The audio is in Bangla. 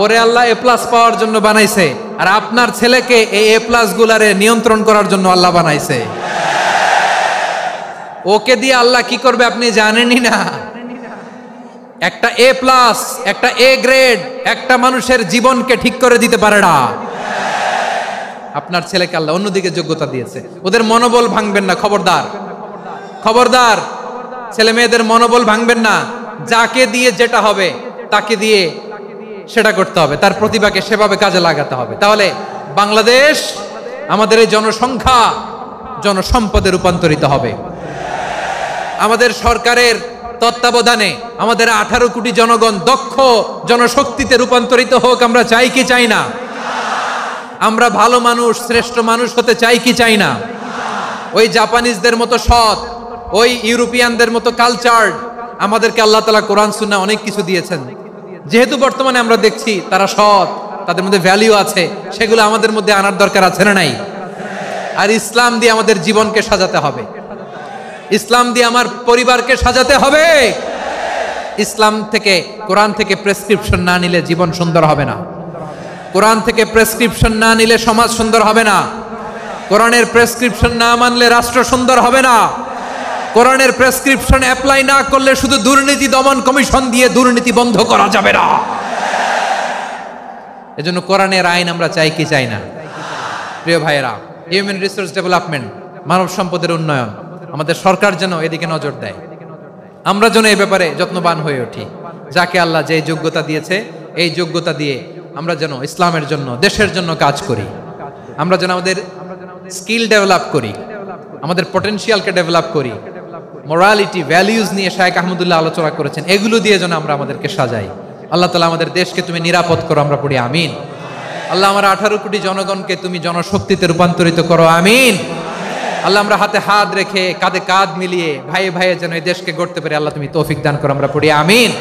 ওরে আল্লাহ এ প্লাস পাওয়ার জন্য বানাইছে, আর আপনার ছেলেকে এই এ প্লাস গুলারে নিয়ন্ত্রণ করার জন্য আল্লাহ বানাইছে। ওকে দিয়ে আল্লাহ কি করবে আপনি জানেনই না। একটা এ প্লাস, একটা এ গ্রেড একটা মানুষের জীবনকে ঠিক করে দিতে পারে না। আপনার ছেলেকে আল্লাহ অন্যদিকে যোগ্যতা দিয়েছে। ওদের মনোবল ভাঙবেন না, খবরদার খবরদার। ছেলে মেয়েদের মনোবল ভাঙবেন না। যাকে দিয়ে যেটা হবে তাকে দিয়ে সেটা করতে হবে, তার প্রতিভাকে সেভাবে কাজে লাগাতে হবে। তাহলে বাংলাদেশ আমাদের এই জনসংখ্যা জনসম্পদে রূপান্তরিত হবে। আমাদের সরকারের তত্ত্বাবধানে আমাদের 18 কোটি জনগণ দক্ষ জনশক্তিতে রূপান্তরিত হোক। আমরা চাই কি চাই না? আমরা ভালো মানুষ, শ্রেষ্ঠ মানুষ হতে চাই কি চাই না? ওই জাপানিজদের মতো সৎ, ওই ইউরোপিয়ানদের মতো কালচার, আমাদেরকে আল্লাহ তাআলা কোরআন সুন্নাহ অনেক কিছু দিয়েছেন। যেহেতু বর্তমানে আমরা দেখছি তারা সৎ, তাদের মধ্যে ভ্যালু আছে, সেগুলো আমাদের মধ্যে আনার দরকার আছে না নাই? আর ইসলাম দিয়ে আমাদের জীবনকে সাজাতে হবে, ইসলাম দিয়ে আমার পরিবারকে সাজাতে হবে। ইসলাম থেকে, কোরআন থেকে প্রেসক্রিপশন না নিলে জীবন সুন্দর হবে না। কোরআন থেকে প্রেসক্রিপশন না নিলে সমাজ সুন্দর হবে না। কোরআনের প্রেসক্রিপশন না মানলে রাষ্ট্র সুন্দর হবে না। কোরআনের প্রেসক্রিপশন অ্যাপ্লাই না করলে শুধু দুর্নীতি দমন কমিশন দিয়ে দুর্নীতি বন্ধ করা যাবে না। এজন্য কোরআনের আইন আমরা চাই কি চাই না? প্রিয় ভাইয়েরা, হিউম্যান রিসোর্স ডেভেলপমেন্ট, মানব সম্পদের উন্নয়ন, আমাদের সরকার যেন এদিকে নজর দেয়। আমরা যেন এই ব্যাপারে যত্নবান হয়ে উঠি। যাকে আল্লাহ যে যোগ্যতা দিয়েছে, এই যোগ্যতা দিয়ে আমরা যেন ইসলামের জন্য, দেশের জন্য কাজ করি। আমরা যেন আমাদের স্কিল ডেভেলপ করি, আমাদের পটেনশিয়ালকে ডেভেলপ করি। মোরালিটি, ভ্যালিউজ নিয়ে শায়েখ আহমদুল্লাহ আলোচনা করেছেন, এগুলো দিয়ে যেন আমরা আমাদেরকে সাজাই। আল্লাহ তাআলা আমাদের দেশকে তুমি নিরাপদ করো, আমরা পড়ি আমিন। আল্লাহ আমার 18 কোটি জনগণকে তুমি জনশক্তিতে রূপান্তরিত করো, আমিন। আল্লাহ আমরা হাতে হাত রেখে, কাঁধে কাঁধ মিলিয়ে, ভাইয়ে ভাইয়ে যেন এই দেশকে গড়তে পারি, আল্লাহ তুমি তৌফিক দান করো, আমরা পড়ি আমিন।